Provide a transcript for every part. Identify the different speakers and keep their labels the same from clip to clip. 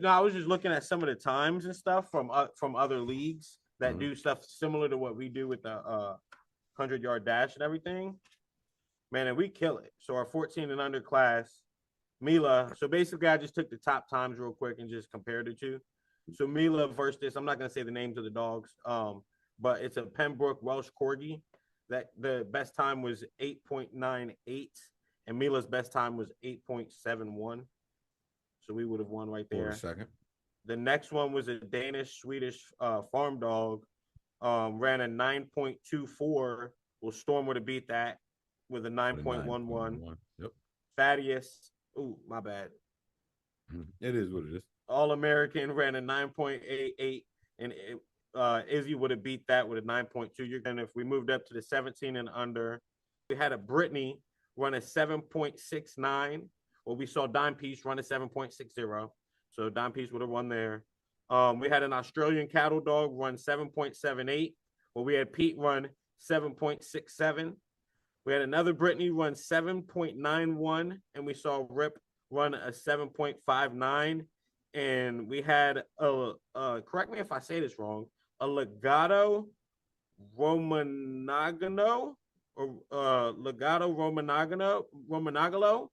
Speaker 1: I was just looking at some of the times and stuff from other leagues that do stuff similar to what we do with the 100-yard dash and everything. Man, and we kill it. So our 14 and under class, Mila. So basically, I just took the top times real quick and just compared the two. So Mila versus this. I'm not gonna say the names of the dogs, but it's a Pembroke Welsh Corgi. That the best time was 8.98, and Mila's best time was 8.71. So we would have won right there.
Speaker 2: For a second.
Speaker 1: The next one was a Danish Swedish farm dog, ran a 9.24. Well, Storm would have beat that with a 9.11.
Speaker 2: Yep.
Speaker 1: Thaddeus, ooh, my bad.
Speaker 2: It is what it is.
Speaker 1: All-American ran a 9.88, and Izzy would have beat that with a 9.2. And if we moved up to the 17 and under, we had a Brittany run a 7.69. Well, we saw Dime Piece run a 7.60. So Dime Piece would have won there. We had an Australian cattle dog run 7.78. Well, we had Pete run 7.67. We had another Brittany run 7.91, and we saw Rip run a 7.59. And we had correct me if I say this wrong, a Legato Romanagano or Legato Romanagalo.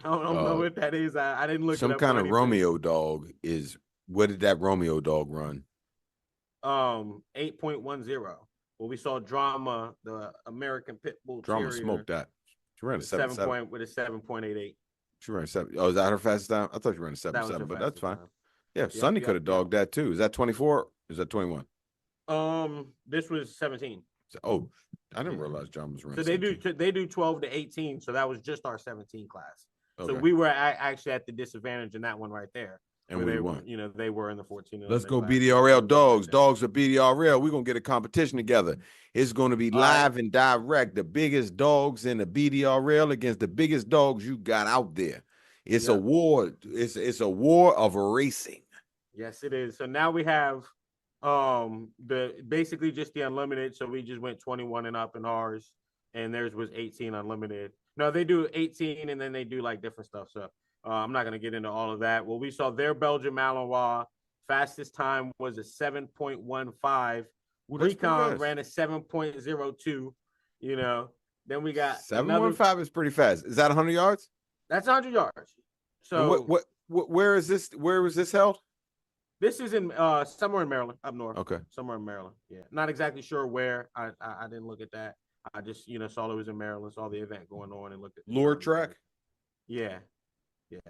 Speaker 1: I don't know what that is. I didn't look.
Speaker 2: Some kind of Romeo dog is. What did that Romeo dog run?
Speaker 1: 8.10. Well, we saw Drama, the American Pit Bull
Speaker 2: Drama
Speaker 1: Terrier,
Speaker 2: smoked that. She ran a 7.7
Speaker 1: with a 7.88.
Speaker 2: She ran a 7. Oh, is that her fastest time? I thought she ran a 7.7, but that's fine. Time. Yeah, Sonny could have dogged that too. Is that 24? Is that 21?
Speaker 1: This was 17.
Speaker 2: So, I didn't realize John was running.
Speaker 1: So they do 12 to 18. So that was just our 17 class.
Speaker 2: Okay.
Speaker 1: So we were actually at the disadvantage in that one right there.
Speaker 2: And we won.
Speaker 1: You know, they were in the 14.
Speaker 2: Let's go BDRL dogs. Dogs are BDRL. We're going to get a competition together. It's going to be live and direct. The biggest dogs in the BDRL against the biggest dogs you got out there. It's a war. It's a war of racing.
Speaker 1: Yes, it is. So now we have basically just the unlimited. So we just went 21 and up in ours, and theirs was 18 unlimited. No, they do 18 and then they do like different stuff. So I'm not going to get into all of that. Well, we saw their Belgian Malinois. Fastest time was a 7.15. Recon ran a 7.02. You know, then we got
Speaker 2: 7.15 is pretty fast. Is that 100 yards?
Speaker 1: That's 100 yards. So
Speaker 2: where is this? Where was this held?
Speaker 1: This is in somewhere in Maryland, up north.
Speaker 2: Okay,
Speaker 1: somewhere in Maryland. Yeah, not exactly sure where. I didn't look at that. I just saw it was in Maryland, saw the event going on, and looked at
Speaker 2: lure track.
Speaker 1: Yeah.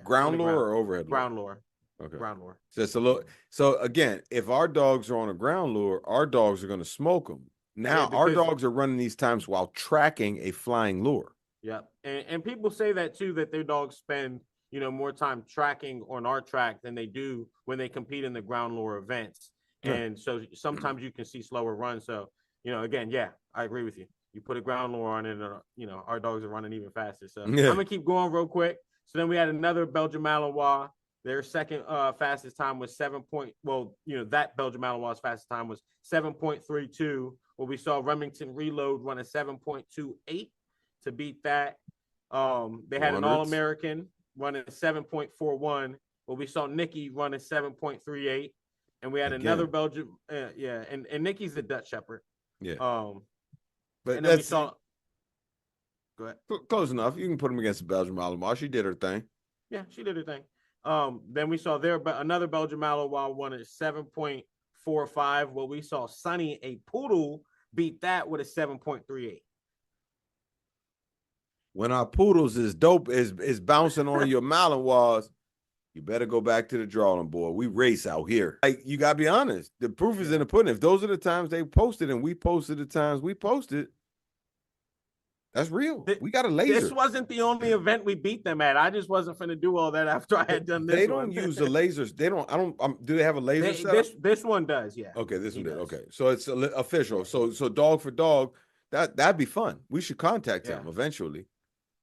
Speaker 2: Ground lure or overhead?
Speaker 1: Ground lure.
Speaker 2: Okay.
Speaker 1: Ground lure.
Speaker 2: So it's a little. So again, if our dogs are on a ground lure, our dogs are going to smoke them. Now our dogs are running these times while tracking a flying lure.
Speaker 1: Yep, and people say that too, that their dogs spend more time tracking on our track than they do when they compete in the ground lure events. Yeah. And so sometimes you can see slower runs. So again, I agree with you. You put a ground lure on it, and our dogs are running even faster. So I'm gonna keep going real quick. So then we had another Belgian Malinois. Their second fastest time was that Belgian Malinois' fastest time was 7.32. Well, we saw Remington Reload run a 7.28 to beat that. They had an All-American run a 7.41. Well, we saw Nikki run a 7.38. And we had another Belgian, and Nikki's the Dutch Shepherd.
Speaker 2: Yeah.
Speaker 1: But then we saw. Go ahead.
Speaker 2: Close enough. You can put them against the Belgian Malinois. She did her thing.
Speaker 1: Yeah, she did her thing. Then we saw another Belgian Malinois won at 7.45. Well, we saw Sonny, a poodle, beat that with a 7.38.
Speaker 2: When our poodles is dope, is bouncing on your Malinois, you better go back to the drawing board. We race out here. Like, you gotta be honest. The proof is in the pudding. If those are the times they posted and we posted the times we posted, that's real. We got a laser.
Speaker 1: This wasn't the only event we beat them at. I just wasn't finna do all that after I had done this.
Speaker 2: They don't use the lasers. They don't. Do they have a laser?
Speaker 1: This one does. Yeah.
Speaker 2: Okay. This one did. Okay. So it's official. So dog for dog. That'd be fun. We should contact them eventually.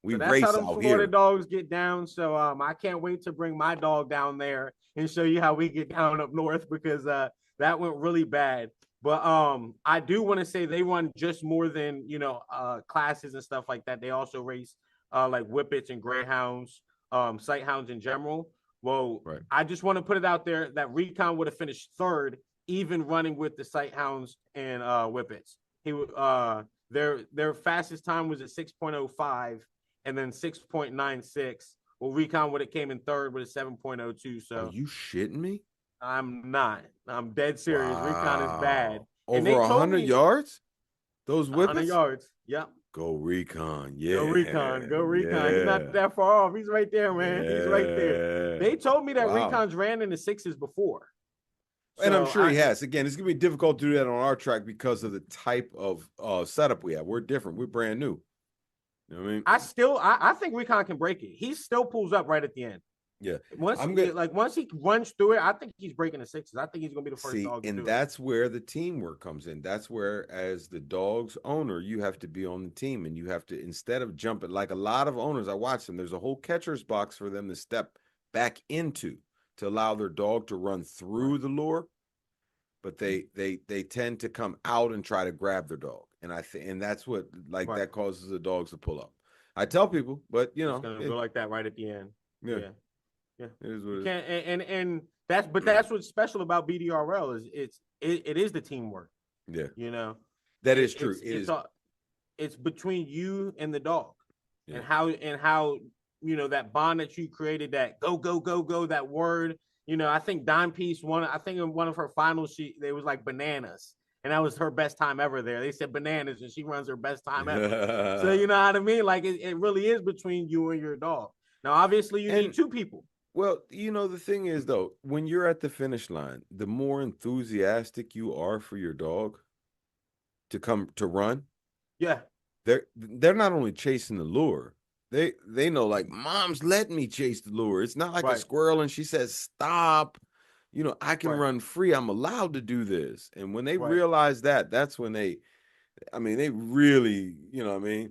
Speaker 2: We race out here. That's how the Florida
Speaker 1: dogs get down. So I can't wait to bring my dog down there and show you how we get down up north, because that went really bad. But I do want to say they run just more than classes and stuff like that. They also race like whippets and greyhounds, sight hounds in general. Well,
Speaker 2: Right.
Speaker 1: I just want to put it out there that Recon would have finished third, even running with the sight hounds and whippets. He their fastest time was at 6.05 and then 6.96. Well, Recon would have came in third with a 7.02.
Speaker 2: Are
Speaker 1: So
Speaker 2: you shitting me?
Speaker 1: I'm not. I'm dead serious. Recon is bad.
Speaker 2: Wow.
Speaker 1: And
Speaker 2: Over
Speaker 1: they told
Speaker 2: 100
Speaker 1: me
Speaker 2: yards? Those
Speaker 1: 100
Speaker 2: whippets?
Speaker 1: yards. Yep.
Speaker 2: Go Recon. Yeah.
Speaker 1: Go Recon. Go Recon. He's not
Speaker 2: Yeah.
Speaker 1: that far off. He's right there, man. He's right there.
Speaker 2: Yeah.
Speaker 1: They told me that
Speaker 2: Wow.
Speaker 1: Recon's ran in the sixes before.
Speaker 2: And I'm
Speaker 1: So
Speaker 2: sure he has. Again, it's gonna be difficult to do that on our track because of the type of setup we have. We're different. We're brand new. You know what I mean?
Speaker 1: I think Recon can break it. He still pulls up right at the end.
Speaker 2: Yeah.
Speaker 1: Once he runs through it, I think he's breaking the sixes. I think he's gonna be the first dog to do it.
Speaker 2: That's where the teamwork comes in. That's where, as the dog's owner, you have to be on the team, and you have to, instead of jumping like a lot of owners, I watch them. There's a whole catcher's box for them to step back into to allow their dog to run through the lure, but they tend to come out and try to grab their dog, and and that's what that causes the dogs to pull up. I tell people, but
Speaker 1: it's gonna go like that right at the end. Yeah. Yeah,
Speaker 2: it is what
Speaker 1: it is. And that's what's special about BDRL is it is the teamwork.
Speaker 2: Yeah,
Speaker 1: you know,
Speaker 2: that is true.
Speaker 1: It's between you and the dog,
Speaker 2: yeah.
Speaker 1: and how that bond that you created. That go that word. I think Dime Piece I think in one of her finals, they was like bananas, and that was her best time ever there. They said bananas, and she runs her best time ever. So you know what I mean? Like it really is between you and your dog. Now, obviously, you need two people.
Speaker 2: Well, the thing is, though, when you're at the finish line, the more enthusiastic you are for your dog to come to run,
Speaker 1: yeah,
Speaker 2: they're not only chasing the lure, they know, like, mom's letting me chase the lure. It's not like a squirrel and she says stop. I can run free. I'm allowed to do this. And when they realize that, that's when they really,